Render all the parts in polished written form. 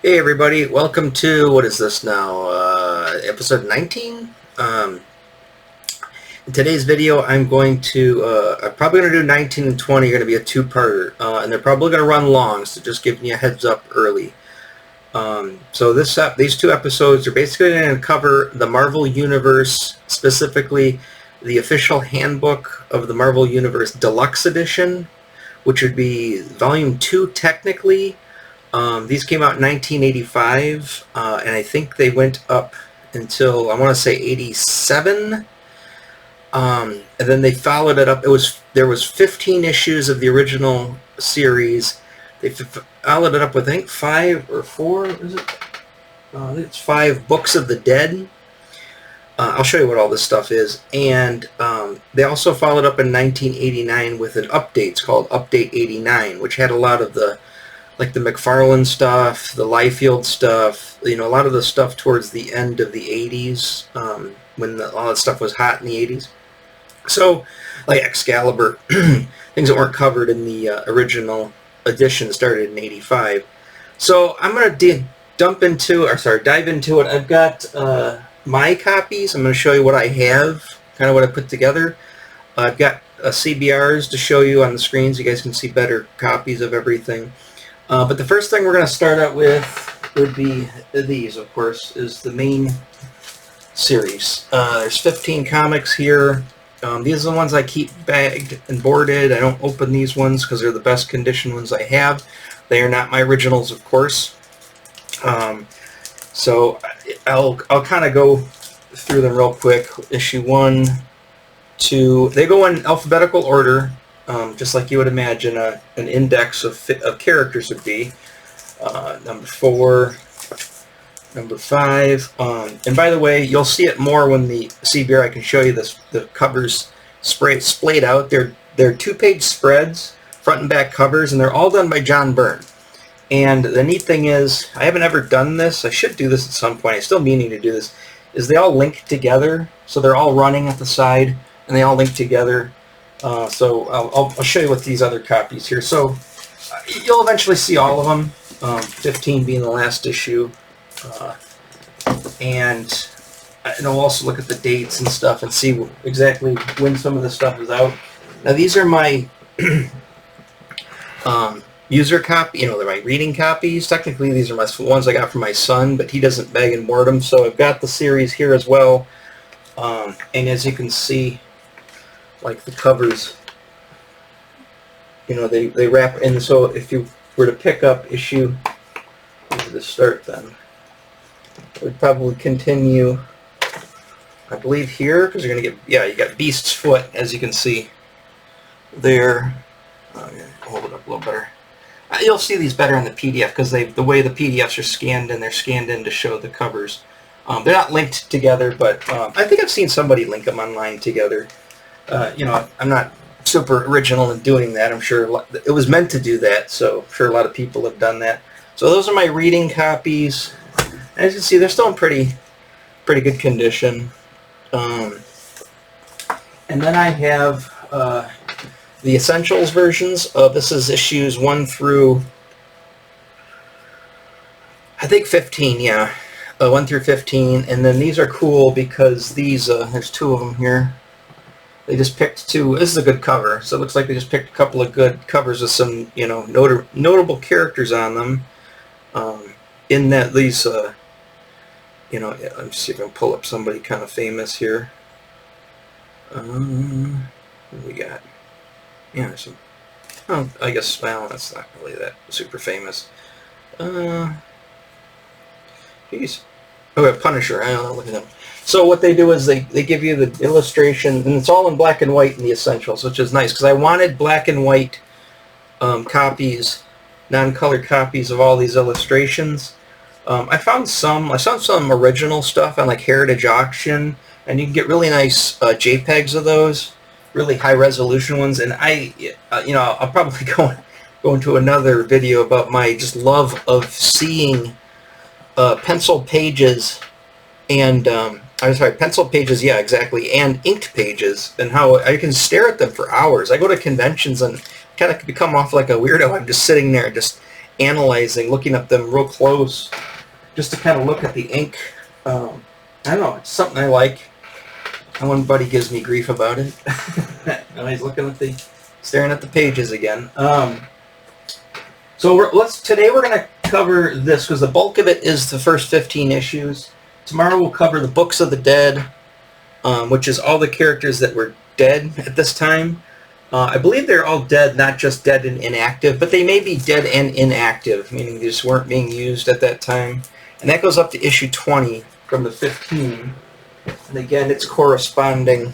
Hey everybody, welcome to, what is this now, episode 19? In today's video I'm probably going to do 19 and 20 are going to be a two-parter, and they're probably going to run long, so just giving you a heads up early. So these two episodes are basically going to cover the Marvel Universe, specifically the official handbook of the Marvel Universe Deluxe Edition, which would be Volume 2 technically. These came out in 1985, and I think they went up until, I want to say, 87. And then they followed it up. There was 15 issues of the original series. They followed it up with, I think, 5 or 4, is it? It's 5 Books of the Dead. I'll show you what all this stuff is. And they also followed up in 1989 with an update called Update 89, which had a lot of the McFarlane stuff, the Liefeld stuff, a lot of the stuff towards the end of the 80s, when all that stuff was hot in the 80s. So, like Excalibur, things that weren't covered in the original edition started in 85. So I'm going to dive into it. I've got my copies. I'm going to show you what I have, kind of what I put together. I've got CBRs to show you on the screens. You guys can see better copies of everything. But the first thing we're going to start out with would be these, of course, is the main series. There's 15 comics here. These are the ones I keep bagged and boarded. I don't open these ones because they're the best condition ones I have. They are not my originals, of course. So I'll kind of go through them real quick. Issue 1, 2, they go in alphabetical order. Just like you would imagine an index of characters would be. Number 4, number 5, and by the way, you'll see it more when the CBR. I can show you this. The covers splayed out. They're 2-page spreads, front and back covers, and they're all done by John Byrne. And the neat thing is, I haven't ever done this. I should do this at some point. I'm still meaning to do this. Is they all link together, so they're all running at the side, and they all link together. So I'll show you with these other copies here. So you'll eventually see all of them, 15 being the last issue. And I'll also look at the dates and stuff and see exactly when some of this stuff is out. Now these are my user copy, they're my reading copies. Technically these are my ones I got from my son, but he doesn't bag and board them. So I've got the series here as well. And as you can see, like the covers, they wrap in. So if you were to pick up issue, to start then, we'd probably continue, I believe, here, because you're going to get, you got Beast's Foot, as you can see there. Hold it up a little better. You'll see these better in the PDF, because the way the PDFs are scanned in, they're scanned in to show the covers. They're not linked together, but I think I've seen somebody link them online together. I'm not super original in doing that. I'm sure it was meant to do that, so I'm sure a lot of people have done that. So those are my reading copies. As you can see, they're still in pretty good condition. And then I have the Essentials versions. This is issues 1 through, I think, 15, yeah. 1 through 15. And then these are cool because these, there's 2 of them here. They just picked 2. This is a good cover, so it looks like they just picked a couple of good covers with some, notable characters on them. In that these, let me see if I can pull up somebody kind of famous here. What do we got? Yeah, there's some. Oh, I guess, well, that's not really that super famous. Geez. Okay, Punisher. I don't know. Look at them. So what they do is they give you the illustration, and it's all in black and white in the Essentials, which is nice, because I wanted black and white copies, non-colored copies of all these illustrations. I found some original stuff on like Heritage Auction, and you can get really nice JPEGs of those, really high resolution ones. And I'll probably go into another video about my just love of seeing pencil pages and pencil pages, yeah, exactly, and inked pages, and how I can stare at them for hours. I go to conventions and kind of become off like a weirdo. I'm just sitting there just analyzing, looking at them real close, just to kind of look at the ink. I don't know, it's something I like. And one buddy gives me grief about it. And he's staring at the pages again. So today we're going to cover this because the bulk of it is the first 15 issues. Tomorrow we'll cover the Books of the Dead, which is all the characters that were dead at this time. I believe they're all dead, not just dead and inactive, but they may be dead and inactive, meaning they just weren't being used at that time. And that goes up to issue 20 from the 15. And again, it's corresponding.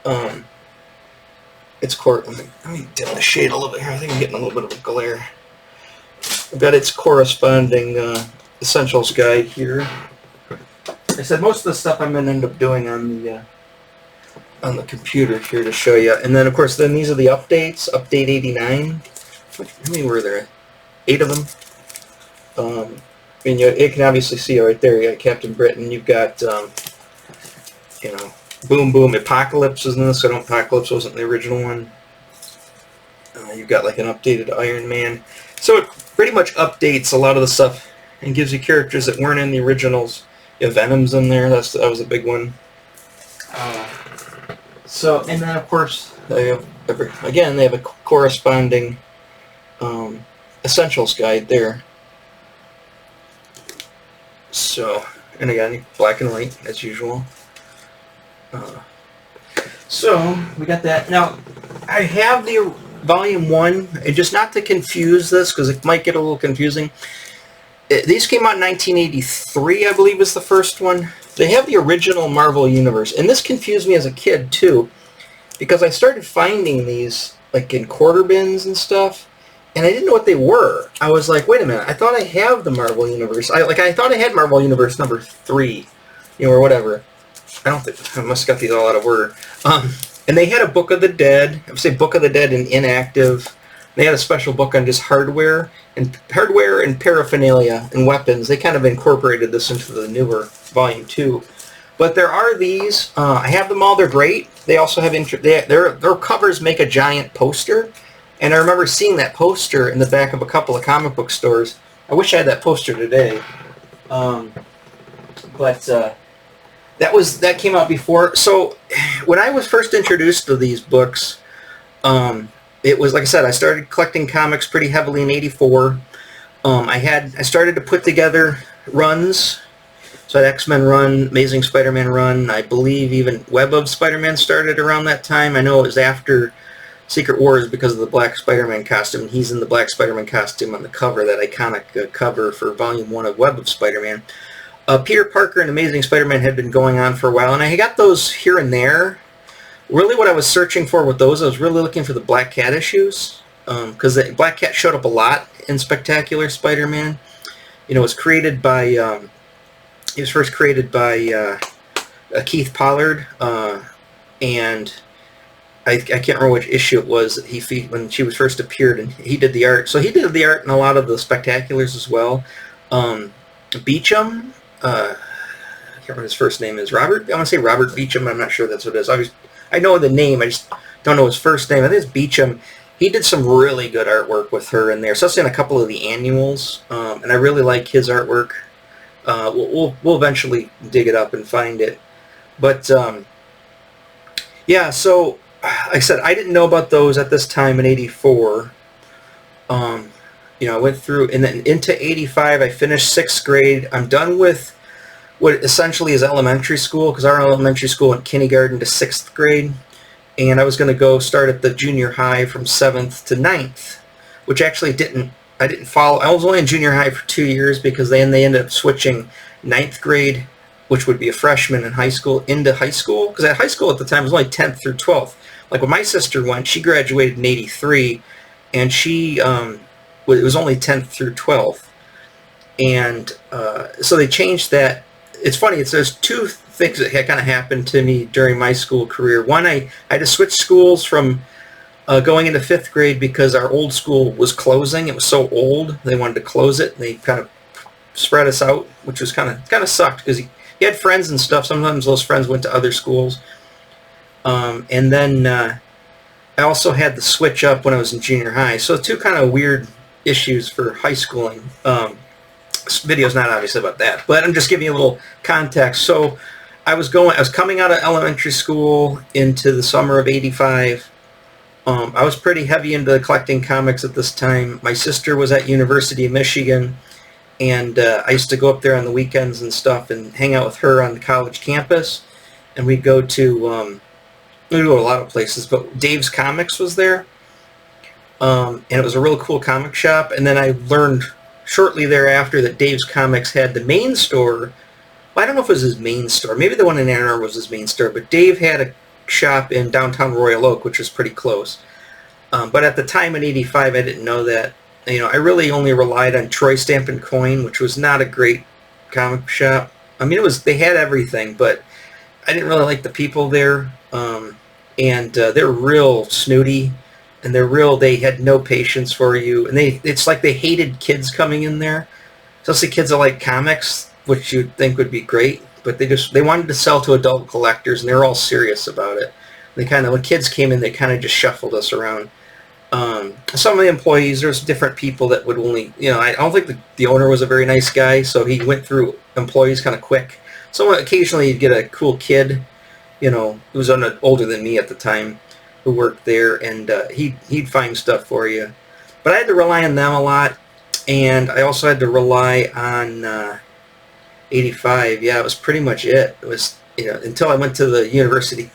Let me dim the shade a little bit here. I think I'm getting a little bit of a glare. I've got its corresponding essentials guide here. I said most of the stuff I'm going to end up doing on the computer here to show you. And then, of course, these are the updates. Update 89. How many were there? 8 of them. And you can obviously see right there. You got Captain Britain. You've got, Boom Boom. Apocalypse is in this. Apocalypse wasn't the original one. You've got like an updated Iron Man. So it pretty much updates a lot of the stuff and gives you characters that weren't in the originals. Venom's in there. That was a big one. And then of course they have a corresponding essentials guide there. So, and again, black and white as usual. So we got that. Now I have the volume 1, and just not to confuse this because it might get a little confusing. These came out in 1983, I believe, was the first one. They have the original Marvel Universe, and this confused me as a kid too, because I started finding these like in quarter bins and stuff, and I didn't know what they were. I was like, wait a minute, I thought I have the Marvel Universe. I thought I had Marvel Universe number 3, or whatever. I must have got these all out of order. And they had a Book of the Dead. I would say Book of the Dead and Inactive. They had a special book on just hardware and paraphernalia and weapons. They kind of incorporated this into the newer volume 2. But there are these. I have them all. They're great. They also have their covers make a giant poster. And I remember seeing that poster in the back of a couple of comic book stores. I wish I had that poster today. That came out before. So when I was first introduced to these books, it was, like I said, I started collecting comics pretty heavily in '84. I started to put together runs. So I had X-Men run, Amazing Spider-Man run. I believe even Web of Spider-Man started around that time. I know it was after Secret Wars because of the black Spider-Man costume. He's in the black Spider-Man costume on the cover, that iconic cover for Volume 1 of Web of Spider-Man. Peter Parker and Amazing Spider-Man had been going on for a while, and I got those here and there. Really what I was searching for with those, I was really looking for the Black Cat issues, because the Black Cat showed up a lot in Spectacular Spider-Man. It was created by, he was first created by Keith Pollard, and I can't remember which issue it was that when she was first appeared, and he did the art. So he did the art in a lot of the Spectaculars as well. Beecham, I can't remember his first name is. Robert? I want to say Robert Beecham. I'm not sure that's what it is. I know the name. I just don't know his first name. I think it's Beecham. He did some really good artwork with her in there, especially in a couple of the annuals. And I really like his artwork. We'll eventually dig it up and find it. But yeah, so like I said, I didn't know about those at this time in '84. I went through, and then into '85, I finished 6th grade. I'm done with what essentially is elementary school, because our elementary school went kindergarten to 6th grade, and I was going to go start at the junior high from 7th to 9th, which actually I didn't follow. I was only in junior high for 2 years, because then they ended up switching 9th grade, which would be a freshman in high school, into high school, because at high school at the time it was only 10th through 12th. Like when my sister went, she graduated in '83, and it was only 10th through 12th. And so they changed that. It's funny, there's 2 things that kind of happened to me during my school career. One, I had to switch schools from going into 5th grade because our old school was closing. It was so old, they wanted to close it. They kind of spread us out, which was kind of sucked, because you had friends and stuff. Sometimes those friends went to other schools. And then I also had the switch up when I was in junior high. So 2 kind of weird issues for high schooling. This video's not obviously about that, but I'm just giving you a little context. So I was coming out of elementary school into the summer of '85. I was pretty heavy into collecting comics at this time. My sister was at University of Michigan, and I used to go up there on the weekends and stuff and hang out with her on the college campus. And we'd go to a lot of places, but Dave's Comics was there, and it was a real cool comic shop. And then I learned shortly thereafter that Dave's Comics had the main store. Well, I don't know if it was his main store. Maybe the one in Ann Arbor was his main store, but Dave had a shop in downtown Royal Oak, which was pretty close. But at the time in '85, I didn't know that. You know, I really only relied on Troy Stamp and Coin, which was not a great comic shop. I mean, they had everything, but I didn't really like the people there. And they're real snooty, and they had no patience for you. And it's like they hated kids coming in there, especially kids that like comics, which you'd think would be great. But they wanted to sell to adult collectors, and they were all serious about it. When kids came in, they kind of just shuffled us around. Some of the employees, there's different people that would only, I don't think the owner was a very nice guy, so he went through employees kind of quick. So occasionally you'd get a cool kid, who was older than me at the time, who worked there, and he'd find stuff for you. But I had to rely on them a lot, and I also had to rely on '85. Yeah, it was pretty much it. It was, until I went to the University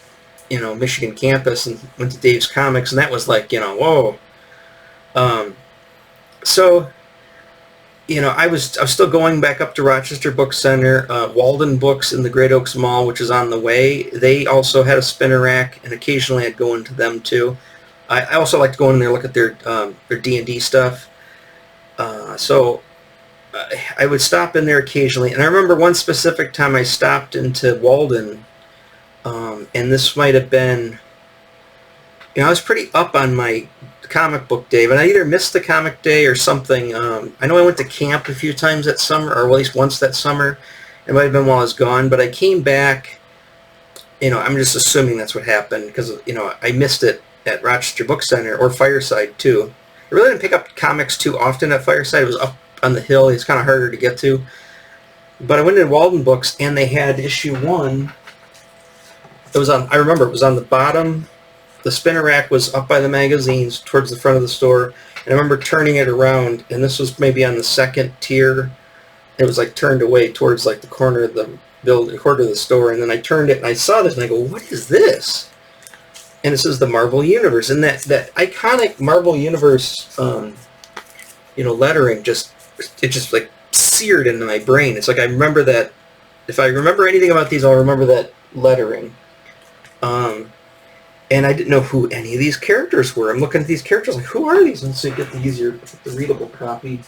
Michigan campus and went to Dave's Comics, and that was like, whoa. So, I was still going back up to Rochester Book Center. Walden Books in the Great Oaks Mall, which is on the way, they also had a spinner rack, and occasionally I'd go into them too. I also like to go in there and look at their D&D stuff. So I would stop in there occasionally, and I remember one specific time I stopped into Walden. And this might have been, I was pretty up on my comic book day, but I either missed the comic day or something. I know I went to camp a few times that summer, or at least once that summer. It might have been while I was gone, but I came back, I'm just assuming that's what happened, because, I missed it at Rochester Book Center, or Fireside, too. I really didn't pick up comics too often at Fireside. It was up on the hill. It's kind of harder to get to. But I went to Walden Books, and they had issue 1. I remember it was on the bottom. The spinner rack was up by the magazines towards the front of the store. And I remember turning it around, and this was maybe on the second tier. It was like turned away towards like the corner of the store. And then I turned it, and I saw this, and I go, what is this? And this is the Marvel Universe. And that iconic Marvel Universe, lettering it just like seared into my brain. It's like I remember that. If I remember anything about these, I'll remember that lettering. And I didn't know who any of these characters were. I'm looking at these characters like, who are these? And so you get the readable copy.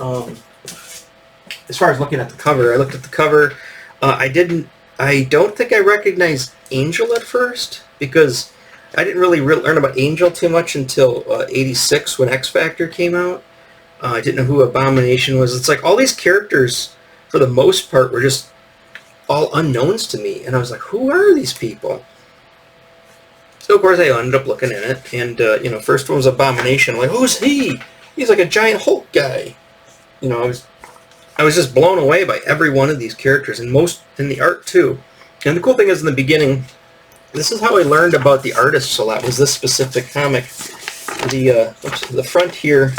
As far as looking at the cover, I looked at the cover. I don't think I recognized Angel at first, because I didn't really learn about Angel too much until '86 when X Factor came out. I didn't know who Abomination was. It's like all these characters, for the most part, were just all unknowns to me, and I was like, who are these people? So of course I ended up looking in it, and first one was Abomination. I'm like, who's he? He's like a giant Hulk guy. I was just blown away by every one of these characters, and most in the art too. And the cool thing is, in the beginning, this is how I learned about the artists a lot. Was this specific comic? The front here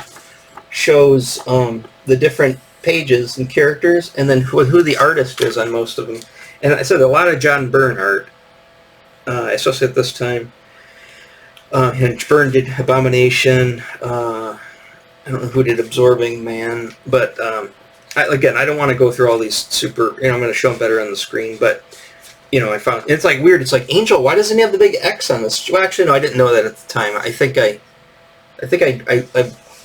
shows the different pages and characters, and then who the artist is on most of them. And I said a lot of John Byrne art, especially at this time. And Byrne did Abomination. I don't know who did Absorbing Man, but I don't want to go through all these super. I'm going to show them better on the screen, but I found it's like weird. It's like Angel. Why doesn't he have the big X on this? Well, actually, no, I didn't know that at the time. I think I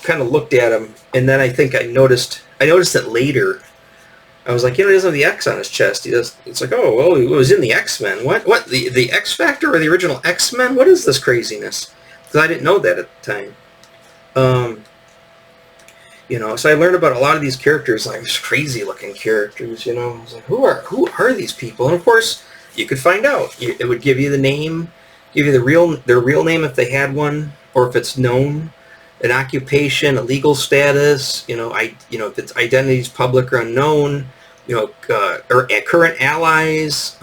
kind of looked at him, and then I think I noticed it later. I was like, he doesn't have the X on his chest. It's like, oh, well, he was in the X-Men. What? The X Factor or the original X-Men? What is this craziness? Because I didn't know that at the time. So I learned about a lot of these characters, like these crazy-looking characters. I was like, who are these people? And of course, you could find out. It would give you the name, give you their real name if they had one, or if it's known. an occupation, a legal status, if its identity is public or unknown, or current allies,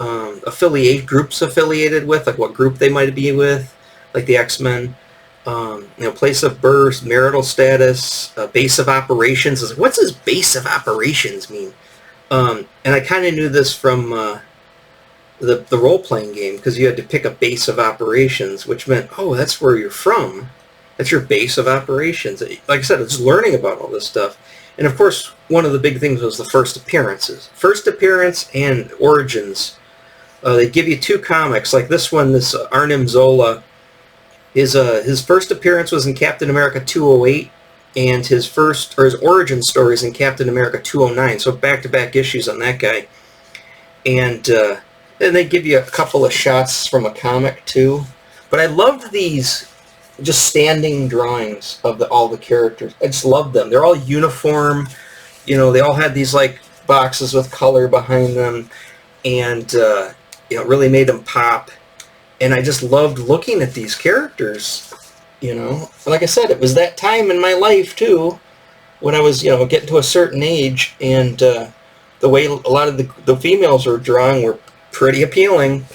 groups affiliated with, like what group they might be with, like the X-Men, place of birth, marital status, base of operations. Like, what's this base of operations mean? And I kind of knew this from the role-playing game, because you had to pick a base of operations, which meant, oh, that's where you're from. That's your base of operations. Like I said, it's learning about all this stuff. And of course, one of the big things was the first appearances. First appearance and origins. They give you 2 comics, like this one, this Arnim Zola. His first appearance was in Captain America 208, and his origin story is in Captain America 209. So back-to-back issues on that guy. And then they give you a couple of shots from a comic too. But I loved these just standing drawings of all the characters. I just loved them. They're all uniform. They all had these like boxes with color behind them, and it really made them pop. And I just loved looking at these characters. Like I said, it was that time in my life too, when I was getting to a certain age, and the way a lot of the females were drawn were pretty appealing,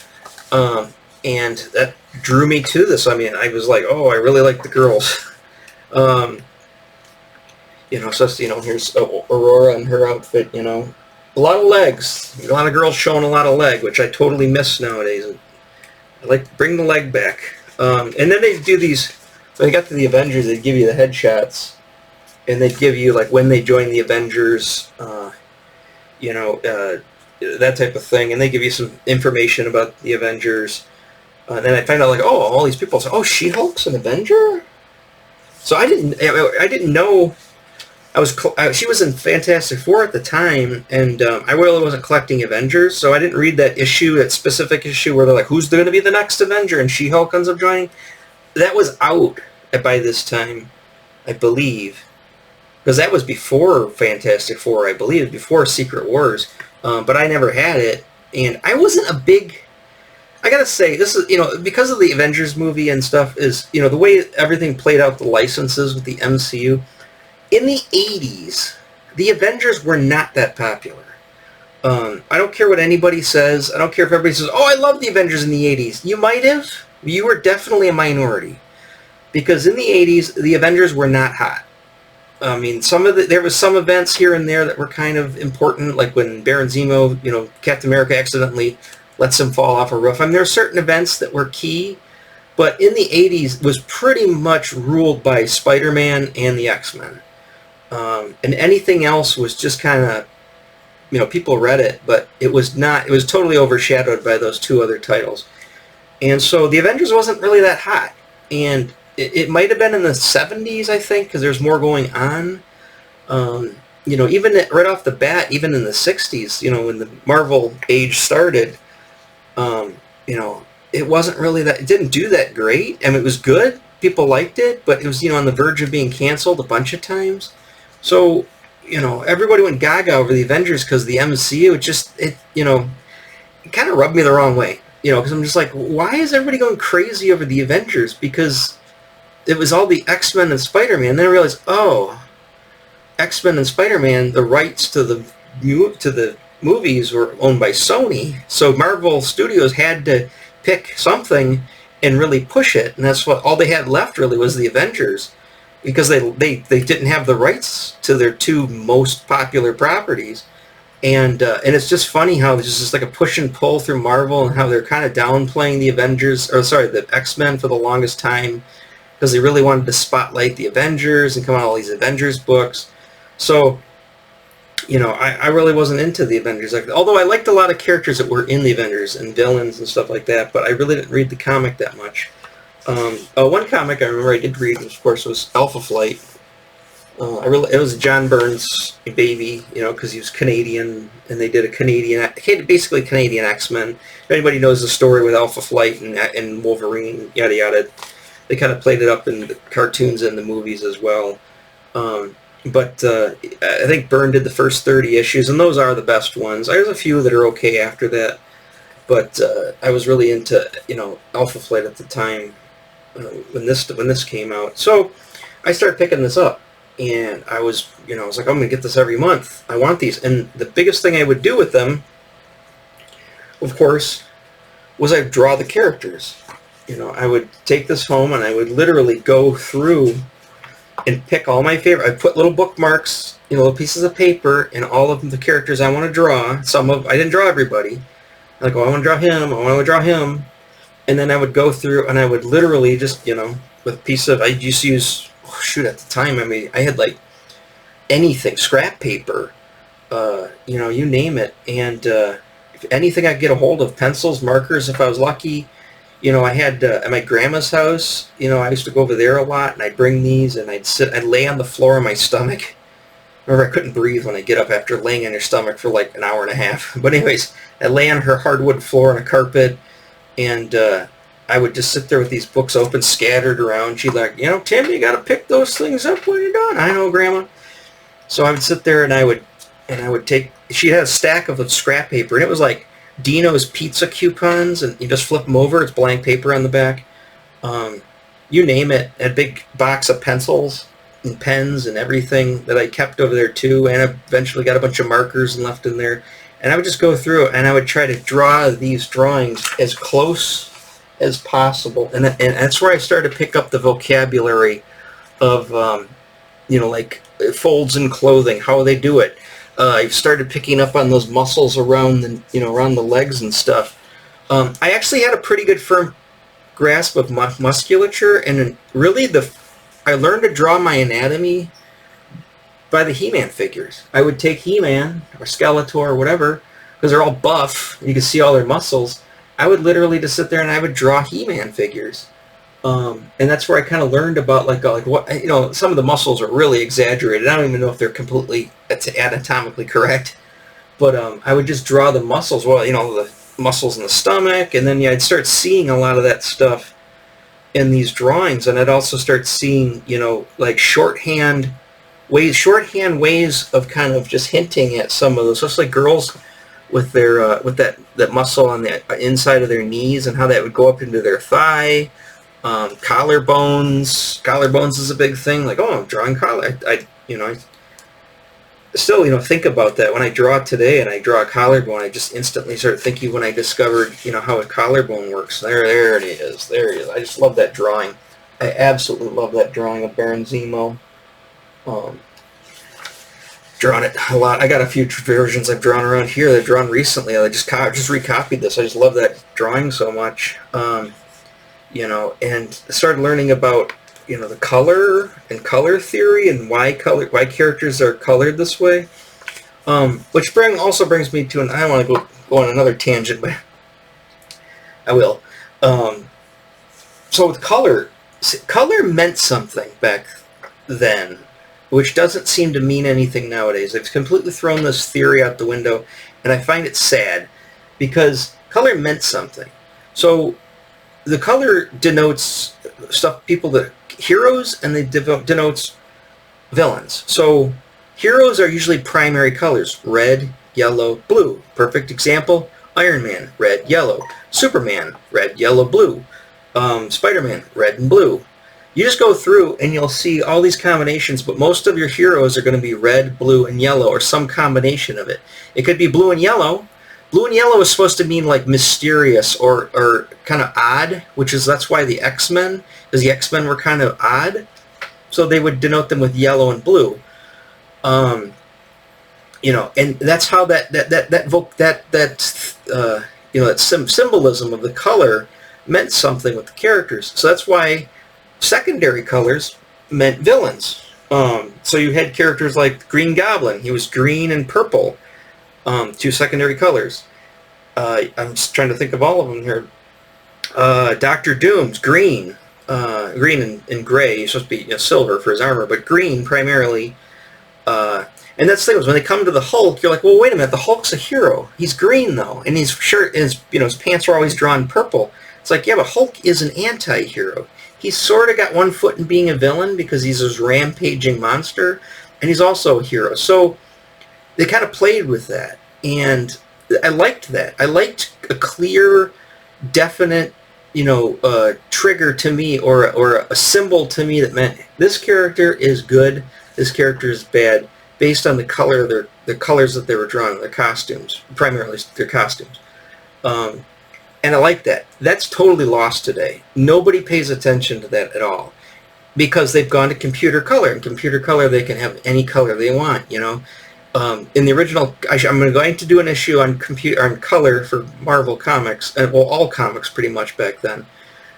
and that drew me to this. I mean, I was like, oh, I really like the girls. So here's Aurora and her outfit. A lot of legs, a lot of girls showing a lot of leg, which I totally miss nowadays. I like to bring the leg back. And then they do these. When they got to the Avengers, they'd give you the headshots, and they'd give you like when they joined the Avengers, that type of thing, and they give you some information about the Avengers. Then I find out like, oh, all these people say, oh, She-Hulk's an Avenger. So I didn't know. She was in Fantastic Four at the time, and I really wasn't collecting Avengers, so I didn't read that specific issue where they're like, who's going to be the next Avenger, and She-Hulk ends up joining. That was out by this time, I believe, because that was before Fantastic Four, I believe, before Secret Wars. But I never had it, and I wasn't a big. I gotta say, this is because of the Avengers movie and stuff is the way everything played out, the licenses with the MCU. In the 80s, the Avengers were not that popular. I don't care what anybody says. I don't care if everybody says, oh, I love the Avengers in the 80s. You might have. You were definitely a minority. Because in the 80s, the Avengers were not hot. I mean, there was some events here and there that were kind of important, like when Baron Zemo, Captain America accidentally lets him fall off a roof. I mean, there are certain events that were key, but in the 80s was pretty much ruled by Spider-Man and the X-Men. And anything else was just kind of, people read it, but it was totally overshadowed by those 2 other titles. And so the Avengers wasn't really that hot. And it might have been in the 70s, I think, because there's more going on. Even right off the bat, even in the 60s, when the Marvel age started, it wasn't really it didn't do that great. I mean, it was good. People liked it, but it was, on the verge of being canceled a bunch of times. So, everybody went gaga over the Avengers because the MCU, it kind of rubbed me the wrong way. Because I'm just like, why is everybody going crazy over the Avengers? Because it was all the X-Men and Spider-Man. Then I realized, oh, X-Men and Spider-Man, the rights to the movies were owned by Sony. So Marvel Studios had to pick something and really push it. And that's what all they had left really was the Avengers. Because they didn't have the rights to their 2 most popular properties. And it's just funny how there's just like a push and pull through Marvel, and how they're kind of downplaying the X-Men for the longest time, because they really wanted to spotlight the Avengers and come out with all these Avengers books. So, I really wasn't into the Avengers. Although I liked a lot of characters that were in the Avengers and villains and stuff like that, but I really didn't read the comic that much. One comic I remember I did read, of course, was Alpha Flight. It was John Byrne's baby, because he was Canadian, and they did basically Canadian X-Men. If anybody knows the story with Alpha Flight and Wolverine, yada yada, they kind of played it up in the cartoons and the movies as well. But I think Byrne did the first 30 issues, and those are the best ones. There's a few that are okay after that, but I was really into Alpha Flight at the time when this came out. So I started picking this up, and I was, I was like, I'm going to get this every month. I want these. And the biggest thing I would do with them, of course, was I'd draw the characters. I would take this home and I would literally go through and pick all my favorite. I put little bookmarks, little pieces of paper, and all of the characters I want to draw. I didn't draw everybody. Like, I want to draw him. I want to draw him. And then I would go through and I would literally just, with a piece of, I used to use, at the time, I had like anything, scrap paper, you name it. And if anything I could get a hold of, pencils, markers, if I was lucky. I had at my grandma's house, I used to go over there a lot, and I'd bring these, and I'd lay on the floor on my stomach. Remember, I couldn't breathe when I get up after laying on your stomach for like an hour and a half. But anyways, I'd lay on her hardwood floor on a carpet, and I would just sit there with these books open, scattered around. She'd like, Tim, you got to pick those things up when you're done. I know, Grandma. So I would sit there, and I would take, she had a stack of scrap paper, and it was like Dino's pizza coupons, and you just flip them over. It's blank paper on the back. You name it. A big box of pencils and pens and everything that I kept over there too, and I eventually got a bunch of markers and left in there. And I would just go through and I would try to draw these drawings as close as possible. And that's where I started to pick up the vocabulary of, like folds in clothing, how they do it. I started picking up on those muscles around around the legs and stuff. I actually had a pretty good firm grasp of musculature, and really I learned to draw my anatomy by the He-Man figures. I would take He-Man or Skeletor or whatever, because they're all buff, you can see all their muscles. I would literally just sit there and I would draw He-Man figures. And that's where I kind of learned about like what, some of the muscles are really exaggerated. I don't even know if they're completely anatomically correct, but I would just draw the muscles. Well, the muscles in the stomach, and then I'd start seeing a lot of that stuff in these drawings, and I'd also start seeing, like shorthand ways of kind of just hinting at some of those, especially girls with their with that muscle on the inside of their knees and how that would go up into their thigh. Collarbones is a big thing. Like, oh, I'm drawing collar. I still, think about that. When I draw today and I draw a collarbone, I just instantly start thinking when I discovered, how a collarbone works. There it is. There it is. I just love that drawing. I absolutely love that drawing of Baron Zemo. Drawn it a lot. I got a few versions I've drawn around here that I've drawn recently. I just recopied this. I just love that drawing so much. And started learning about, the color and color theory and why characters are colored this way. Which also brings me to, I don't want to go on another tangent, but I will. So with color meant something back then, which doesn't seem to mean anything nowadays. They've completely thrown this theory out the window, and I find it sad, because color meant something. So the color denotes heroes, and they denotes villains. So heroes are usually primary colors: red, yellow, blue. Perfect example: Iron Man, red, yellow. Superman, red, yellow, blue. Spider-Man, red and blue. You just go through and you'll see all these combinations, but most of your heroes are going to be red, blue, and yellow, or some combination of it. It could be blue and yellow. Blue and yellow is supposed to mean like mysterious or kind of odd, that's why the X-Men, because the X-Men were kind of odd, so they would denote them with yellow and blue. And that's how that symbolism of the color meant something with the characters. So that's why secondary colors meant villains. So you had characters like Green Goblin. He was green and purple. Two secondary colors. I'm just trying to think of all of them here. Doctor Doom's green. Green and gray. He's supposed to be silver for his armor, but green primarily. And that's the thing, is when they come to the Hulk, you're like, well, wait a minute, the Hulk's a hero. He's green, though, and his shirt, his pants are always drawn purple. It's like, yeah, but Hulk is an anti-hero. He's sort of got one foot in being a villain because he's this rampaging monster, and he's also a hero. So they kind of played with that, and I liked that. I liked a clear, definite, trigger to me, or a symbol to me that meant this character is good, this character is bad, based on the colors that they were drawing, their costumes, primarily their costumes. And I like that. That's totally lost today. Nobody pays attention to that at all, because they've gone to computer color. In computer color, they can have any color they want. In the original, I'm going to do an issue on color for Marvel comics, and well, all comics pretty much back then.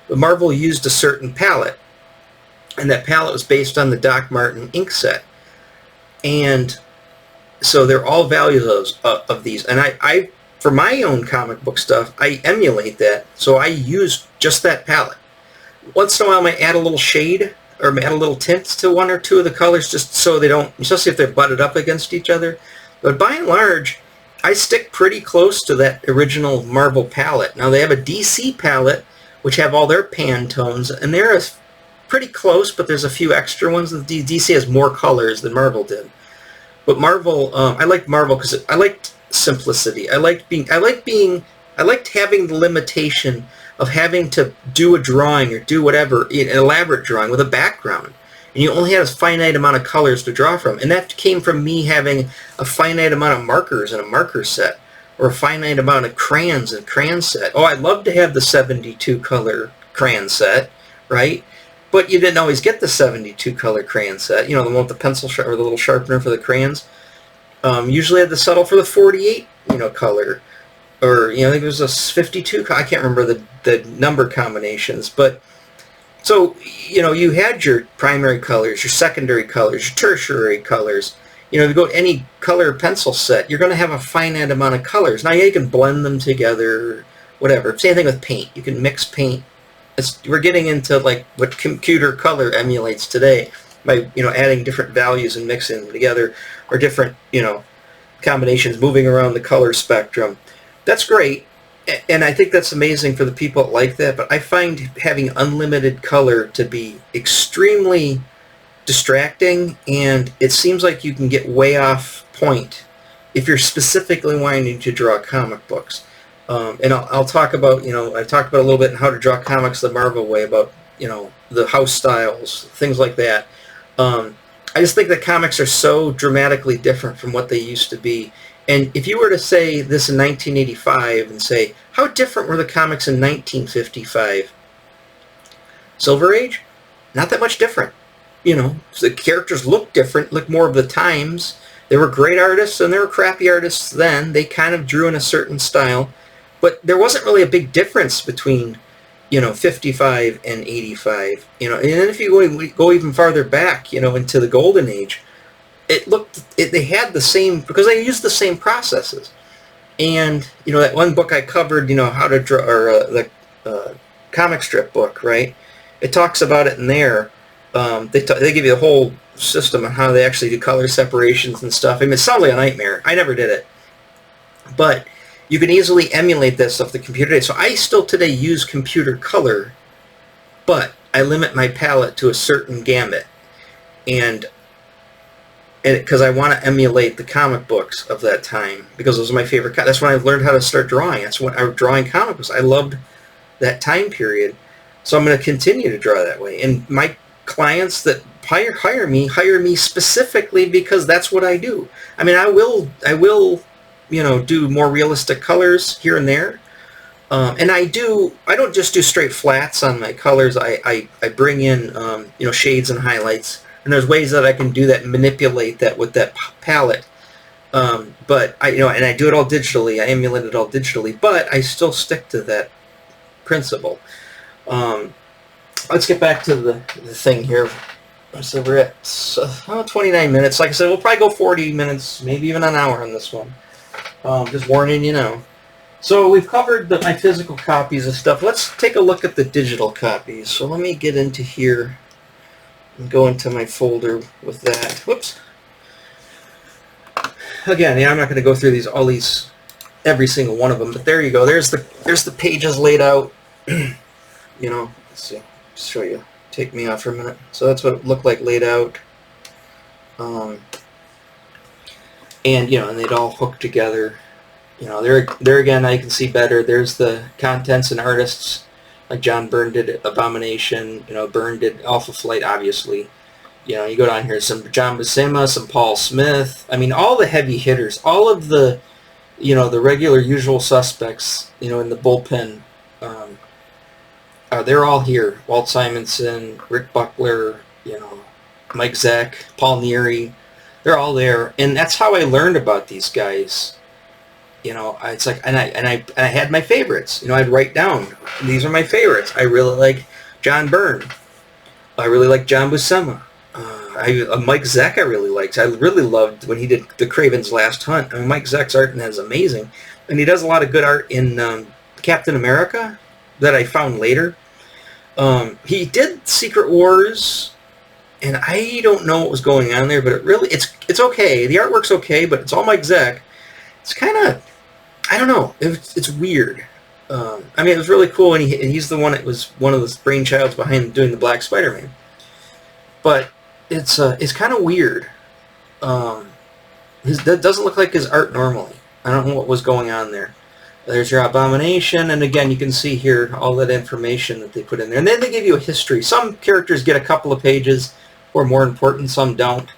But Marvel used a certain palette, and that palette was based on the Doc Martin ink set. And so they're all values of these. And I, for my own comic book stuff, I emulate that. So I use just that palette. Once in a while, I might add a little shade or add a little tint to one or two of the colors, just so they don't, especially if they're butted up against each other. But by and large, I stick pretty close to that original Marvel palette. Now they have a DC palette, which have all their Pantones, and they're pretty close, but there's a few extra ones. DC has more colors than Marvel did. But Marvel, I liked Marvel because I liked simplicity. I liked having the limitation of having to do a drawing or do whatever, an elaborate drawing with a background. And you only had a finite amount of colors to draw from. And that came from me having a finite amount of markers in a marker set, or a finite amount of crayons in a crayon set. Oh, I'd love to have the 72 color crayon set, right? But you didn't always get the 72 color crayon set. The one with the pencil or the little sharpener for the crayons. Usually had to settle for the 48, color. Or, I think it was a 52, I can't remember the number combinations. But, so, you had your primary colors, your secondary colors, your tertiary colors. If you go to any color pencil set, you're going to have a finite amount of colors. Now, yeah, you can blend them together, whatever. Same thing with paint. You can mix paint. We're getting into, like, what computer color emulates today by, adding different values and mixing them together, or different, combinations, moving around the color spectrum. That's great, and I think that's amazing for the people that like that, but I find having unlimited color to be extremely distracting, and it seems like you can get way off point if you're specifically wanting to draw comic books. And I'll talk about, I talked about a little bit in how to draw comics the Marvel way, about, the house styles, things like that. I just think that comics are so dramatically different from what they used to be. And if you were to say this in 1985 and say, how different were the comics in 1955? Silver Age? Not that much different. The characters look different, look more of the times. There were great artists and there were crappy artists then. They kind of drew in a certain style. But there wasn't really a big difference between, 55 and 85. And then if you go even farther back, into the Golden Age, they had the same, because they used the same processes. And, that one book I covered, how to draw, or the comic strip book, right? It talks about it in there. They give you the whole system on how they actually do color separations and stuff. I mean, it sounds like a nightmare. I never did it. But you can easily emulate this off the computer today. So I still today use computer color, but I limit my palette to a certain gamut. And because I want to emulate the comic books of that time, because those are my favorite. That's when I learned how to start drawing. That's when I was drawing comic books. I loved that time period, so I'm going to continue to draw that way. And my clients that hire me specifically because that's what I do. I mean, I will do more realistic colors here and there, and I don't just do straight flats on my colors. I bring in shades and highlights. And there's ways that I can do that and manipulate that with that palette. But I do it all digitally. I emulate it all digitally, but I still stick to that principle. Let's get back to the thing here. So we're at 29 minutes. Like I said, we'll probably go 40 minutes, maybe even an hour on this one. Just warning you now. So we've covered my physical copies of stuff. Let's take a look at the digital copies. So let me get into here. Go into my folder with that. Whoops. Again, I'm not going to go through every single one of them, but there you go. There's the pages laid out. Let's see. Just show you. Take me off for a minute. So that's what it looked like laid out. And and they'd all hook together. There again, I can see better. There's the contents and artists. Like John Byrne did Abomination. Byrne did Alpha Flight, obviously. You go down here, some John Buscema, some Paul Smith. I mean, all the heavy hitters, all of the, the regular usual suspects, in the bullpen, they're all here. Walt Simonson, Rick Buckler, Mike Zeck, Paul Neary, they're all there. And that's how I learned about these guys. It's like, and I had my favorites. I'd write down, these are my favorites. I really like John Byrne. I really like John Buscema. Mike Zeck I really liked. I really loved when he did The Craven's Last Hunt. I mean, Mike Zeck's art in that is amazing. And he does a lot of good art in Captain America that I found later. He did Secret Wars, and I don't know what was going on there, but it's okay. The artwork's okay, but it's all Mike Zeck. It's kind of, I don't know, it's weird. I mean, it was really cool, and he's the one that was one of the brainchilds behind doing the Black Spider-Man. But it's kind of weird. That doesn't look like his art normally. I don't know what was going on there. There's your Abomination, and again, you can see here all that information that they put in there. And then they give you a history. Some characters get a couple of pages, or more important, some don't.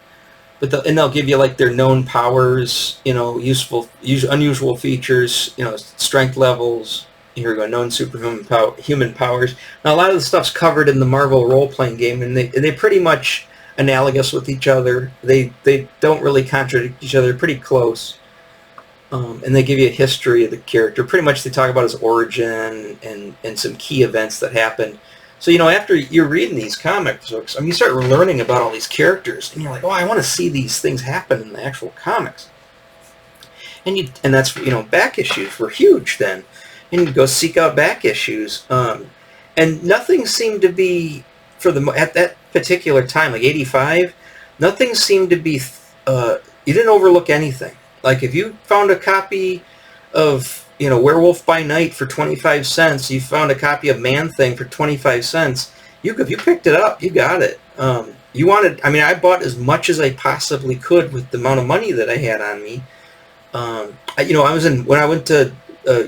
But and they'll give you like their known powers, unusual features, strength levels. Here we go, known superhuman human powers. Now a lot of the stuff's covered in the Marvel role-playing game, and they're pretty much analogous with each other. They don't really contradict each other. They're pretty close. And they give you a history of the character. Pretty much they talk about his origin and some key events that happened. So, after you're reading these comic books, you start learning about all these characters, and you're like, oh, I want to see these things happen in the actual comics. And that's, back issues were huge then. And you go seek out back issues. And nothing seemed to be, at that particular time, like 85, nothing seemed to be, you didn't overlook anything. Like if you found a copy of, Werewolf by Night for 25 cents, you found a copy of Man-Thing for 25 cents, if you picked it up, you got it. I bought as much as I possibly could with the amount of money that I had on me. When I went to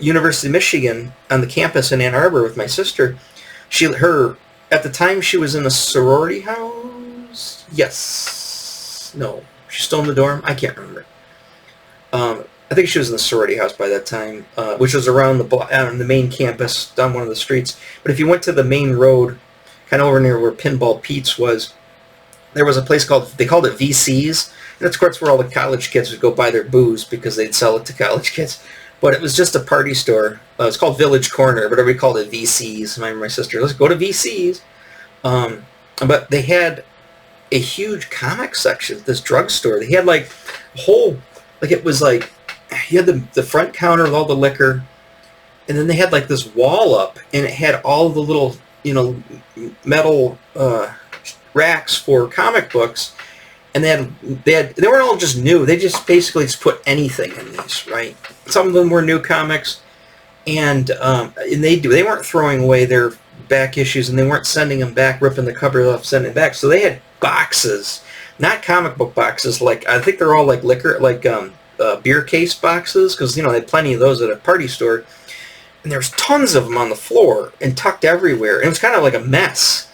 University of Michigan on the campus in Ann Arbor with my sister, at the time she was in a sorority house. Yes. No. She's still in the dorm? I can't remember. I think she was in the sorority house by that time, which was around the main campus, down one of the streets. But if you went to the main road, kind of over near where Pinball Pete's was, there was a place they called it VC's. And that's, of course, where all the college kids would go buy their booze because they'd sell it to college kids. But it was just a party store. It's called Village Corner, but everybody called it VC's. My sister, let's go to VC's. But they had a huge comic section, this drugstore. They had like a whole, it was like, you had the front counter with all the liquor, and then they had like this wall up, and it had all the little, metal racks for comic books, and they weren't all just new. They just basically put anything in these, right? Some of them were new comics, and they weren't throwing away their back issues, and they weren't sending them back, ripping the cover off, sending it back. So they had boxes, not comic book boxes. Like I think they're all like liquor, like beer case boxes, because they had plenty of those at a party store. And there's tons of them on the floor and tucked everywhere. And it was kind of like a mess.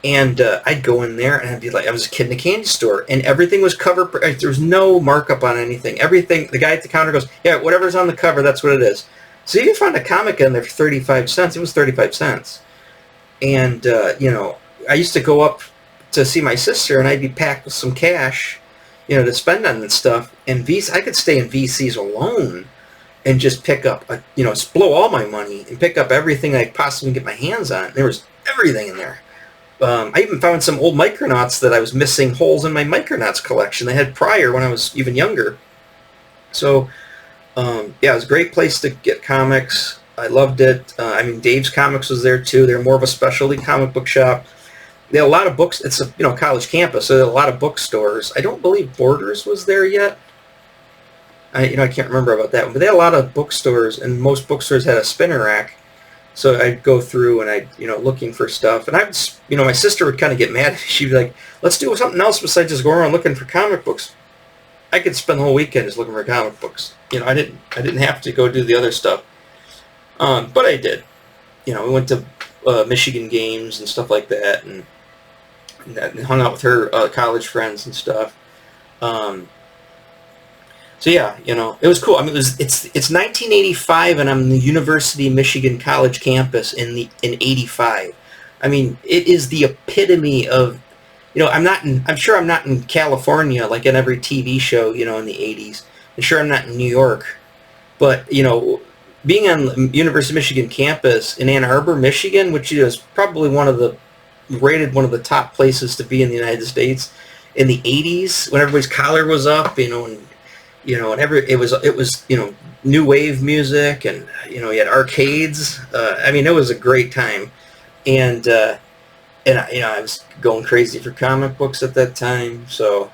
And I'd go in there and I'd be like, I was a kid in a candy store, and everything was covered. There was no markup on anything. Everything, the guy at the counter goes, yeah, whatever's on the cover, that's what it is. So if you found a comic in there for 35 cents, it was 35 cents. And, I used to go up to see my sister, and I'd be packed with some cash, to spend on this stuff. And I could stay in VC's alone and just pick up, blow all my money and pick up everything I possibly get my hands on. There was everything in there. I even found some old Micronauts that I was missing holes in my Micronauts collection they had prior when I was even younger. So, it was a great place to get comics. I loved it. Dave's Comics was there too. They're more of a specialty comic book shop. They had a lot of books. It's a college campus, so there are a lot of bookstores. I don't believe Borders was there yet. I can't remember about that one, but they had a lot of bookstores, and most bookstores had a spinner rack. So I'd go through and I'd, looking for stuff. And my sister would kind of get mad. She'd be like, let's do something else besides just going around looking for comic books. I could spend the whole weekend just looking for comic books. I didn't have to go do the other stuff. But I did. We went to Michigan games and stuff like that, and hung out with her college friends and stuff. So yeah, it was cool. I mean, it's 1985, and I'm in the University of Michigan College campus in '85. I mean, it is the epitome of, I'm sure I'm not in California like in every TV show, in the '80s. I'm sure I'm not in New York, but being on the University of Michigan campus in Ann Arbor, Michigan, which is probably rated one of the top places to be in the United States in the '80s, when everybody's collar was up, and it was new wave music, and you had arcades. I mean, it was a great time, and I was going crazy for comic books at that time. So,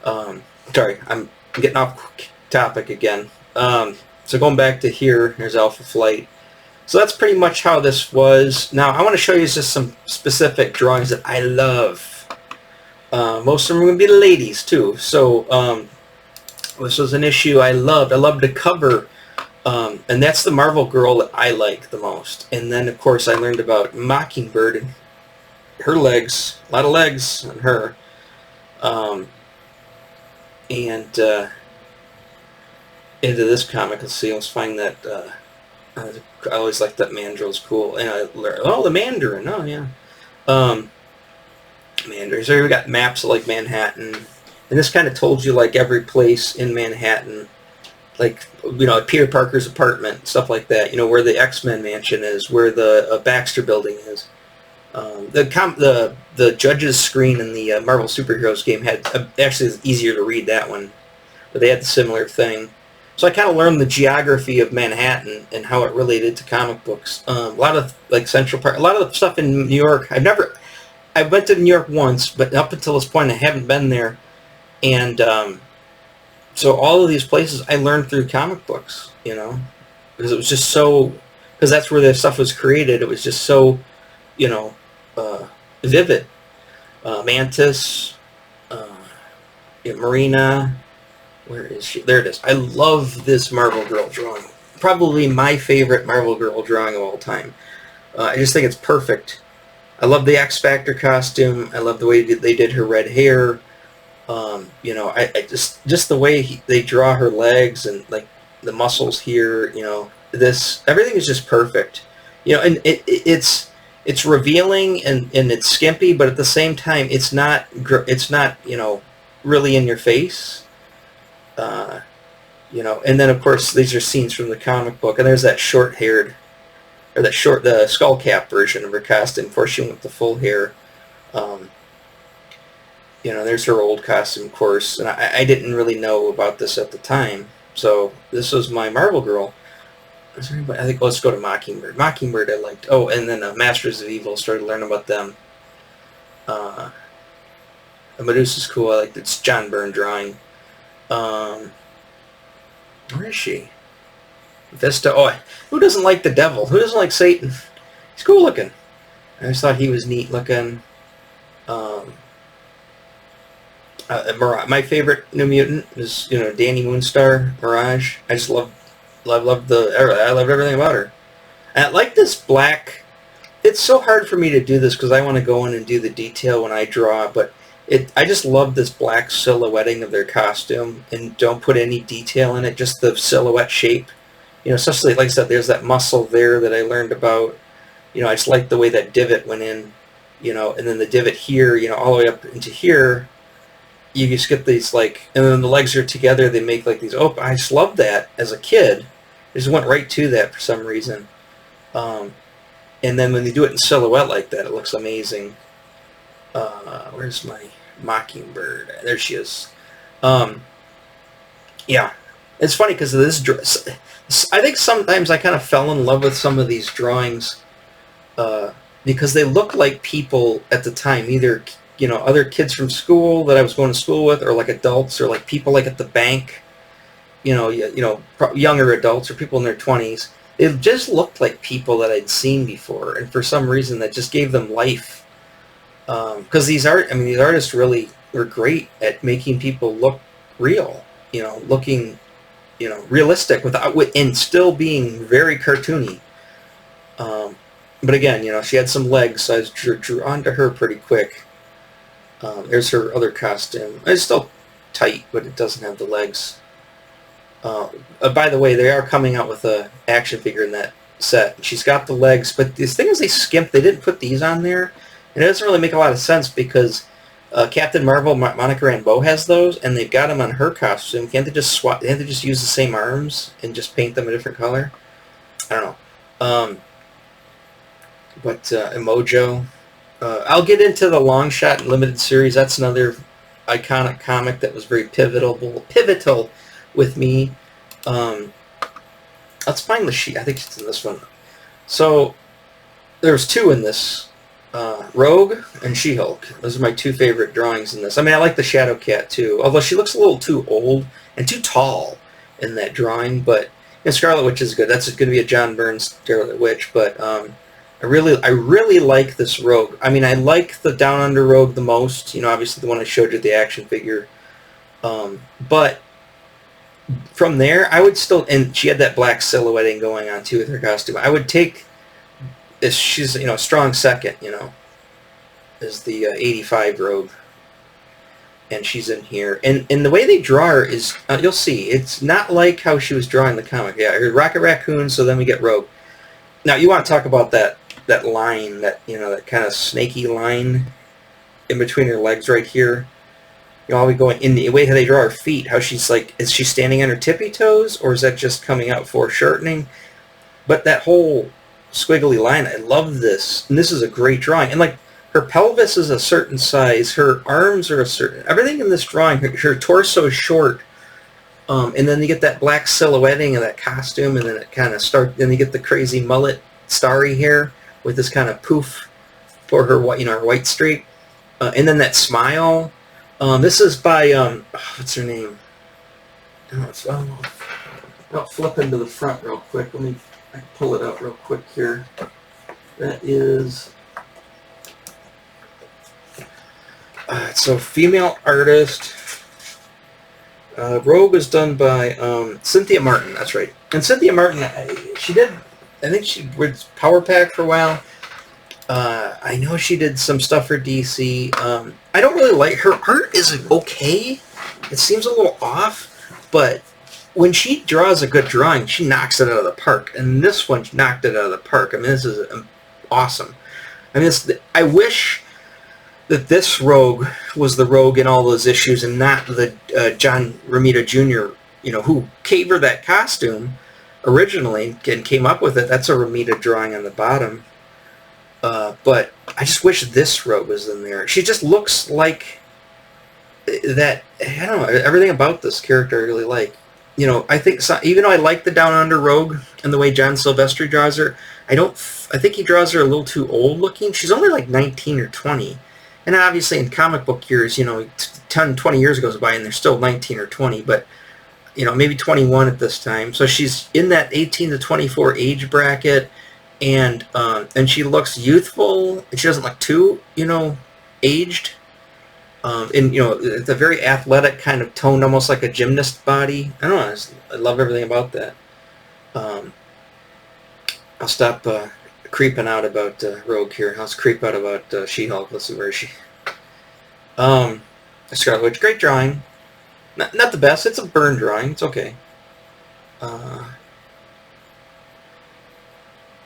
sorry, I'm getting off topic again. So going back to here, here's Alpha Flight. So that's pretty much how this was. Now I want to show you just some specific drawings that I love. Most of them are going to be the ladies too. So this was an issue I loved. I loved the cover, and that's the Marvel girl that I like the most. And then of course I learned about Mockingbird and her legs, a lot of legs on her. Into this comic, let's see, let's find that. I always liked that Mandrill's cool. And I learned, the Mandarin, oh yeah. Mandarin. So we got maps of like Manhattan. And this kind of told you like every place in Manhattan. Like, Peter Parker's apartment, stuff like that. Where the X-Men mansion is, where the Baxter building is. The judges screen in the Marvel Superheroes game had, actually it's easier to read that one. But they had the similar thing. So I kind of learned the geography of Manhattan and how it related to comic books. A lot of like Central Park, a lot of the stuff in New York. I went to New York once, but up until this point I haven't been there. And so all of these places I learned through comic books, because it was just so, because that's where the stuff was created. It was just so, vivid. Mantis, Marina. Where is she? There it is. I love this Marvel Girl drawing. Probably my favorite Marvel Girl drawing of all time. I just think it's perfect. I love the X Factor costume. I love the way they did her red hair. I just the way they draw her legs and like the muscles here. Everything is just perfect. And it's revealing and it's skimpy, but at the same time, it's not really in your face. And then of course these are scenes from the comic book, and there's that the skull cap version of her costume before she went with the full hair. There's her old costume, of course, and I didn't really know about this at the time, so this was my Marvel Girl. Is there anybody? I think let's go to Mockingbird. Mockingbird I liked. Oh, and then Masters of Evil, started learning about them. Medusa's cool. I like it's John Byrne drawing. Where is she? Vista. Oh, who doesn't like the devil? Who doesn't like Satan? He's cool looking. I just thought he was neat looking. My favorite New Mutant is Danny Moonstar, Mirage. I just love I loved everything about her. And I like this black. It's so hard for me to do this because I want to go in and do the detail when I draw, but I just love this black silhouetting of their costume and don't put any detail in it, just the silhouette shape. Especially, like I said, there's that muscle there that I learned about. I just like the way that divot went in, and then the divot here, all the way up into here. You just get these, and then the legs are together, they make like these, I just loved that as a kid. I just went right to that for some reason. And then when they do it in silhouette like that, it looks amazing. Where's my Mockingbird? There she is. Yeah, it's funny because of this dress. I think sometimes I kind of fell in love with some of these drawings because they look like people at the time, either other kids from school that I was going to school with, or like adults, or like people like at the bank. Younger adults or people in their 20s. It just looked like people that I'd seen before, and for some reason that just gave them life. Because these artists really were great at making people look real, looking, realistic and still being very cartoony. But again, she had some legs, so I drew onto her pretty quick. There's her other costume. It's still tight, but it doesn't have the legs. By the way, they are coming out with a action figure in that set. She's got the legs, but the thing is they skimped. They didn't put these on there. And it doesn't really make a lot of sense because Captain Marvel, Monica Rambeau has those, and they've got them on her costume. Can't they just swap? Can't they just use the same arms and just paint them a different color? I don't know. But Emojo. I'll get into the Long Shot Limited Series. That's another iconic comic that was very pivotal with me. Let's find the sheet. I think it's in this one. So there's two in this. Rogue and She-Hulk. Those are my two favorite drawings in this. I mean, I like the Shadow Cat too, although she looks a little too old and too tall in that drawing. But Scarlet Witch is good. That's going to be a John Byrne Scarlet Witch. But I really like this Rogue. I mean, I like the Down Under Rogue the most. Obviously the one I showed you, the action figure. But from there, I would still, and she had that black silhouetting going on too with her costume. I would take. She's a strong second, is the 85 Rogue, and she's in here. And the way they draw her is, you'll see, it's not like how she was drawing the comic. Yeah, Rocket Raccoon. So then we get Rogue. Now you want to talk about that line, that that kind of snaky line in between her legs right here. I'll be going in the way how they draw her feet. How she's like, is she standing on her tippy toes, or is that just coming out foreshortening? But that whole squiggly line, I love this, and this is a great drawing. And like, her pelvis is a certain size, her arms are a certain, everything in this drawing, her torso is short, and then you get that black silhouetting of that costume, and then it kind of starts, then you get the crazy mullet starry hair with this kind of poof for her white, her white streak, and then that smile. This is by what's her name? I'll flip into the front real quick. I can pull it out real quick here. That is, so female artist. Rogue is done by Cynthia Martin. That's right. And Cynthia Martin, I think she was Power Pack for a while. I know she did some stuff for DC. I don't really like her art. Is okay. It seems a little off, but when she draws a good drawing, she knocks it out of the park. And this one knocked it out of the park. I mean, this is awesome. I mean, I wish that this Rogue was the Rogue in all those issues and not the John Romita Jr., who gave her that costume originally and came up with it. That's a Romita drawing on the bottom. But I just wish this Rogue was in there. She just looks like that. I don't know. Everything about this character I really like. I think even though I like the Down Under Rogue and the way John Silvestri draws her, I think he draws her a little too old looking. She's only like 19 or 20. And obviously in comic book years, 10, 20 years goes by and they're still 19 or 20, but, maybe 21 at this time. So she's in that 18 to 24 age bracket, and she looks youthful. She doesn't look too, aged. And it's a very athletic kind of toned, almost like a gymnast body. I don't know. I love everything about that. I'll stop creeping out about Rogue here. Let's creep out about She-Hulk. Let's see, where is she? Scarlet Witch, great drawing. Not the best. It's a Byrne drawing. It's okay.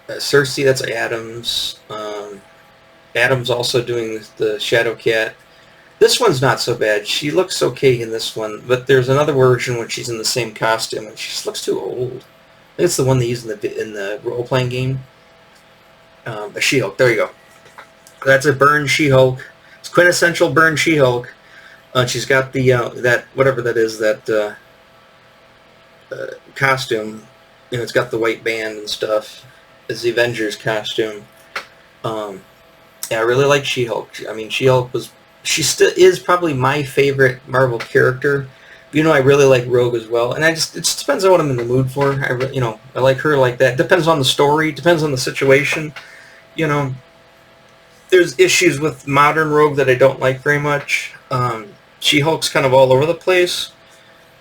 Cersei, that's Adams. Adams also doing the Shadow Cat. This one's not so bad. She looks okay in this one, but there's another version when she's in the same costume, and she just looks too old. I think it's the one they use in the role-playing game. A She-Hulk. There you go. That's a Byrne She-Hulk. It's quintessential Byrne She-Hulk. She's got the that whatever that is, that costume. It's got the white band and stuff. It's the Avengers costume. Yeah, I really like She-Hulk. I mean, She-Hulk was. She still is probably my favorite Marvel character. I really like Rogue as well, and it just depends on what I'm in the mood for. I like her like that. Depends on the story. Depends on the situation. There's issues with modern Rogue that I don't like very much. She-Hulk's kind of all over the place.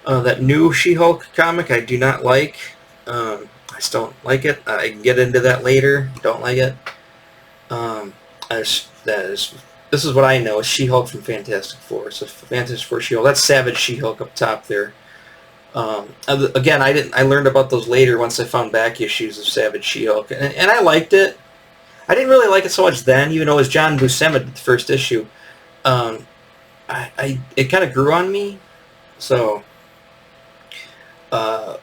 That new She-Hulk comic I do not like. I just don't like it. I can get into that later. Don't like it. Um, this is what I know. She-Hulk from Fantastic Four. So Fantastic Four She-Hulk. That's Savage She-Hulk up top there. Again, I learned about those later once I found back issues of Savage She-Hulk, and I liked it. I didn't really like it so much then, even though it was John Buscema did the first issue. It kind of grew on me. So, what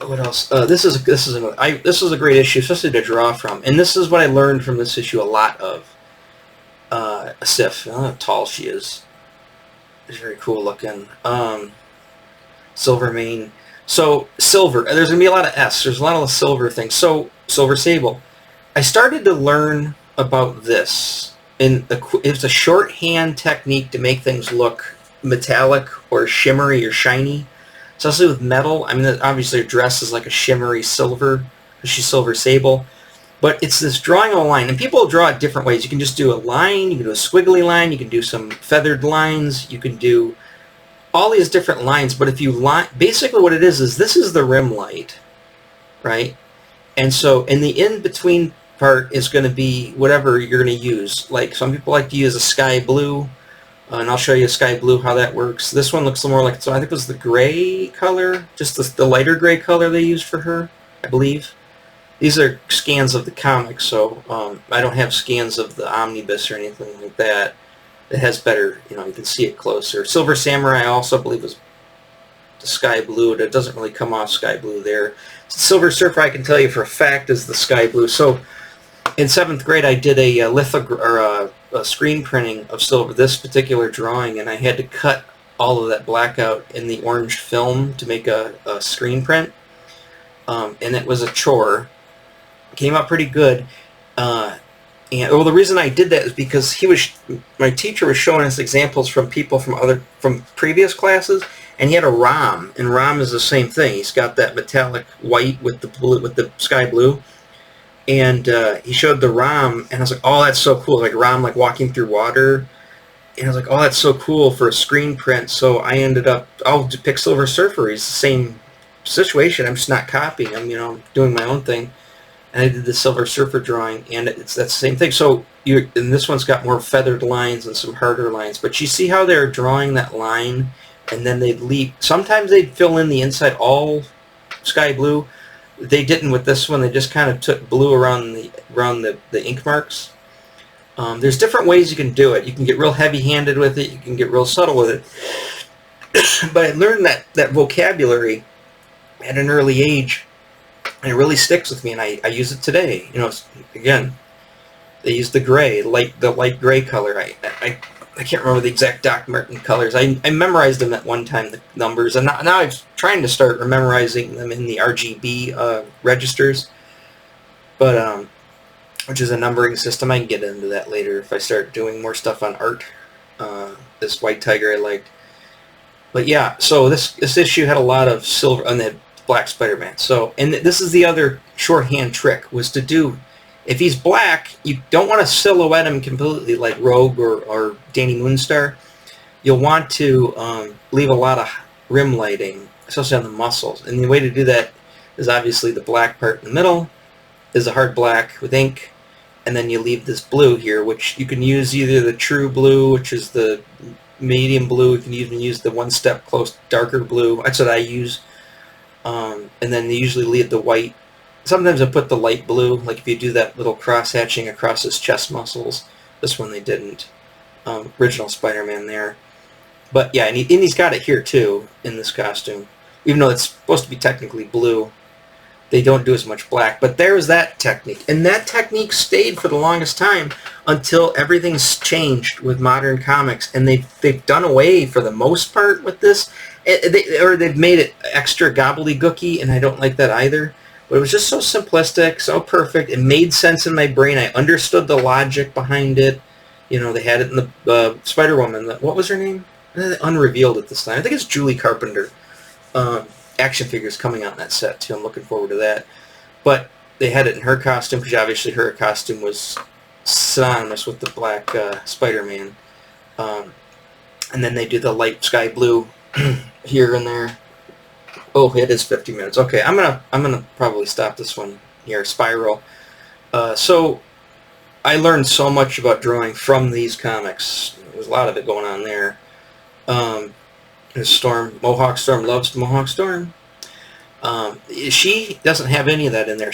else? This is a great issue, especially to draw from, and this is what I learned from this issue a lot of. Sif, I don't know how tall she is. She's very cool looking. Silver mane. So silver. There's gonna be a lot of S. There's a lot of silver things. So Silver Sable. I started to learn about this. It's a shorthand technique to make things look metallic or shimmery or shiny, especially with metal. I mean, obviously her dress is like a shimmery silver because she's Silver Sable, but it's this drawing of a line, and people draw it different ways. You can just do a line, you can do a squiggly line, you can do some feathered lines, you can do all these different lines, but if you basically what it is this is the rim light, right? And so in the in-between part is going to be whatever you're going to use. Like some people like to use a sky blue, and I'll show you a sky blue how that works. This one looks more like, so I think it was the gray color, just the lighter gray color they used for her, I believe. These are scans of the comics, so I don't have scans of the omnibus or anything like that. It has better, you can see it closer. Silver Samurai I also believe was the sky blue. It doesn't really come off sky blue there. Silver Surfer I can tell you for a fact is the sky blue. So in 7th grade I did a a screen printing of this particular drawing, and I had to cut all of that black out in the orange film to make a screen print. And it was a chore. It came out pretty good. And well, the reason I did that is because my teacher was showing us examples from people from previous classes, and he had a Rom, and Rom is the same thing. He's got that metallic white with the blue, with the sky blue, and he showed the Rom, and I was like, oh, that's so cool, like Rom like walking through water, and I was like, oh, that's so cool for a screen print. So I ended up, I'll pick Silver Surfer. He's the same situation. I'm just not copying him, doing my own thing. And I did the Silver Surfer drawing, and that's the same thing. So and this one's got more feathered lines and some harder lines. But you see how they're drawing that line, and then they'd leave. Sometimes they'd fill in the inside all sky blue. They didn't with this one. They just kind of took blue around the ink marks. There's different ways you can do it. You can get real heavy-handed with it. You can get real subtle with it. But I learned that vocabulary at an early age. And it really sticks with me, and I use it today. Again, they use the gray, the light gray color. I can't remember the exact Doc Martin colors. I memorized them at one time, the numbers, and now I'm trying to start memorizing them in the RGB registers. But which is a numbering system. I can get into that later if I start doing more stuff on art. This White Tiger I liked. But yeah, so this issue had a lot of silver, and then Black Spider-Man. So, and this is the other shorthand trick, was to do, if he's black, you don't want to silhouette him completely like Rogue or Danny Moonstar. You'll want to leave a lot of rim lighting, especially on the muscles. And the way to do that is obviously the black part in the middle is a hard black with ink, and then you leave this blue here, which you can use either the true blue, which is the medium blue. You can even use the one step close darker blue. That's what I use. And then they usually leave the white. Sometimes I put the light blue, like if you do that little cross-hatching across his chest muscles. This one they didn't. Original Spider-Man there. But yeah, and he's got it here too, in this costume. Even though it's supposed to be technically blue, they don't do as much black. But there's that technique. And that technique stayed for the longest time until everything's changed with modern comics. And they've done away, for the most part, with this. Or they've made it extra gobbledygooky, and I don't like that either. But it was just so simplistic, so perfect. It made sense in my brain. I understood the logic behind it. They had it in the Spider-Woman. What was her name? Unrevealed at this time. I think it's Julie Carpenter. Action figures coming out in that set, too. I'm looking forward to that. But they had it in her costume, because obviously her costume was synonymous with the black Spider-Man. And then they do the light sky blue here and there. Oh, it is 50 minutes. Okay, I'm gonna probably stop this one here. Spiral. So I learned so much about drawing from these comics. There's a lot of it going on there. Storm, Mohawk Storm loves Mohawk Storm. She doesn't have any of that in there.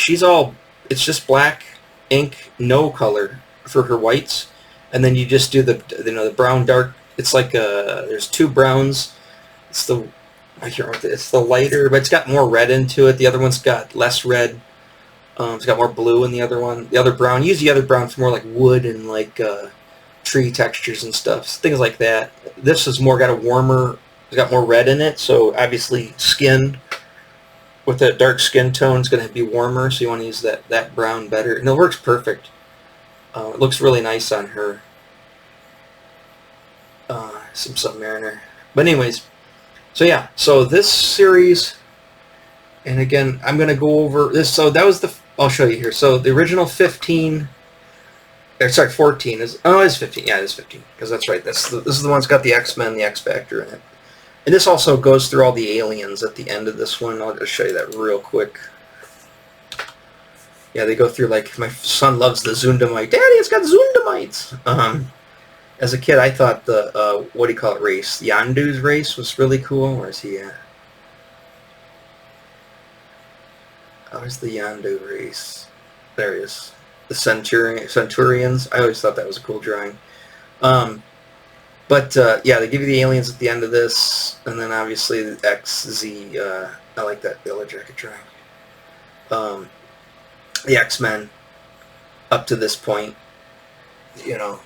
It's just black ink, no color for her whites, and then you just do the brown dark. It's like there's two browns. It's the it's the lighter, but it's got more red into it. The other one's got less red. It's got more blue in the other one. The other brown, use the other brown for more like wood and like tree textures and stuff, things like that. This has more got a warmer. It's got more red in it, so obviously skin with that dark skin tone is going to be warmer. So you want to use that brown better, and it works perfect. It looks really nice on her. Some Submariner, but anyways, so yeah. So this series, and again, I'm going to go over this. So that was I'll show you here. So the original 15, or sorry, 14 is, oh, it's 15. Yeah, it is 15, because that's right. This is the one that's got the X-Men, the X-Factor in it. And this also goes through all the aliens at the end of this one. I'll just show you that real quick. Yeah, they go through, like, my son loves the Zundamite. Daddy, it's got Zundamites! As a kid, I thought the, what do you call it, race? Yondu's race was really cool. Where's he at? Where's the Yondu race? There he is. The Centurions. I always thought that was a cool drawing. But yeah, they give you the aliens at the end of this, and then obviously the XZ. I like that Yellow Jacket drawing. The X-Men up to this point, you know.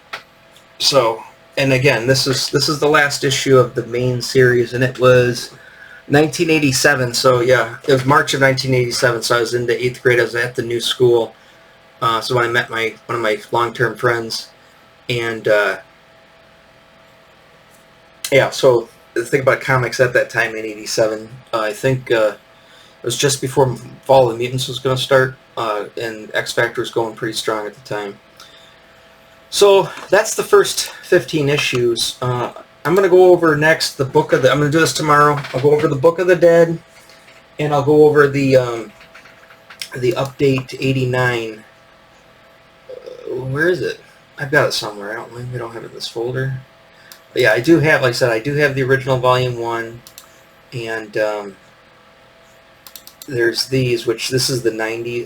So, and again, this is the last issue of the main series, and it was 1987. So yeah, it was March of 1987. So I was in the 8th grade. I was at the new school. So when I met one of my long-term friends, and yeah, so the thing about comics at that time in '87, I think it was just before Fall of the Mutants was going to start, and X-Factor was going pretty strong at the time. So that's the first 15 issues. I'm going to go over next the Book of the... I'm going to do this tomorrow. I'll go over the Book of the Dead, and I'll go over the update 89. Where is it? I've got it somewhere. Maybe I don't have it in this folder. But yeah, I do have, like I said, I do have the original Volume 1, and there's these, which this is the 90s.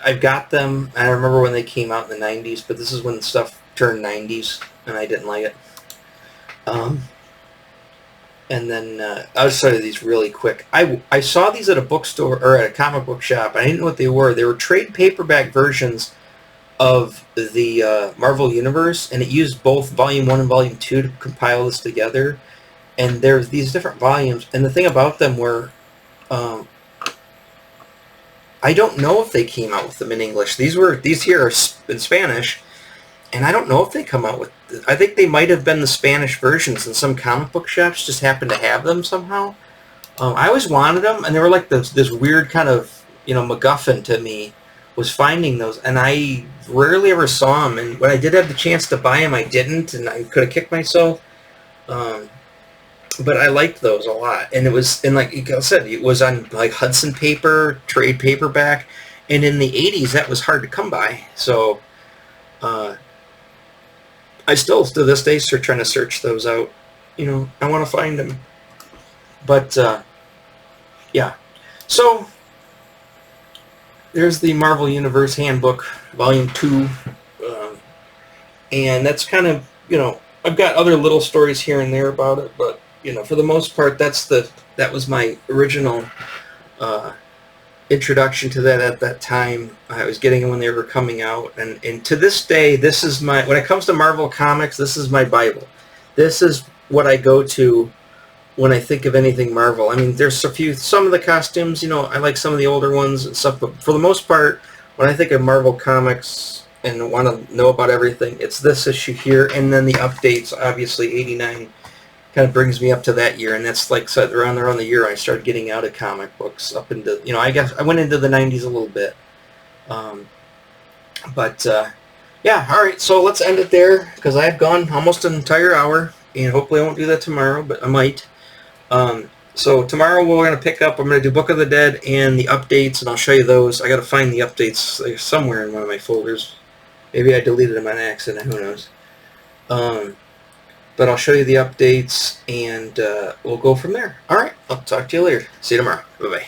I've got them. I remember when they came out in the 90s, but this is when stuff turned 90s, and I didn't like it. And then I'll just show you these really quick. I saw these at a bookstore, or at a comic book shop. I didn't know what they were. They were trade paperback versions of the Marvel Universe, and it used both Volume 1 and Volume 2 to compile this together. And there's these different volumes, and the thing about them were, I don't know if they came out with them in English. These here are in Spanish, and I don't know if they come out with... I think they might have been the Spanish versions, and some comic book shops just happened to have them somehow. I always wanted them, and they were like this weird kind of, you know, MacGuffin to me, was finding those, and I rarely ever saw them, and when I did have the chance to buy them, I didn't, and I could have kicked myself. But I liked those a lot, and it was, and like I said, it was on like Hudson paper, trade paperback, and in the 80s that was hard to come by. So I still to this day are trying to search those out. You know, I want to find them. But yeah, so there's the Marvel Universe Handbook, Volume 2, and that's kind of, you know, I've got other little stories here and there about it, but you know, for the most part, that was my original introduction to that at that time. I was getting them when they were coming out, and to this day, this is my, when it comes to Marvel Comics, this is my Bible. This is what I go to when I think of anything Marvel. I mean, there's some of the costumes, you know, I like some of the older ones and stuff, but for the most part, when I think of Marvel Comics and want to know about everything, it's this issue here, and then the updates, obviously 89 kind of brings me up to that year, and that's like so around the year I started getting out of comic books, up into, you know, I guess I went into the 90s a little bit. Yeah, alright, so let's end it there, because I've gone almost an entire hour, and hopefully I won't do that tomorrow, but I might. So tomorrow we're going to pick up, I'm going to do Book of the Dead and the updates, and I'll show you those. I got to find the updates somewhere in one of my folders. Maybe I deleted them on accident. Who knows? But I'll show you the updates, and we'll go from there. All right. I'll talk to you later. See you tomorrow. Bye-bye.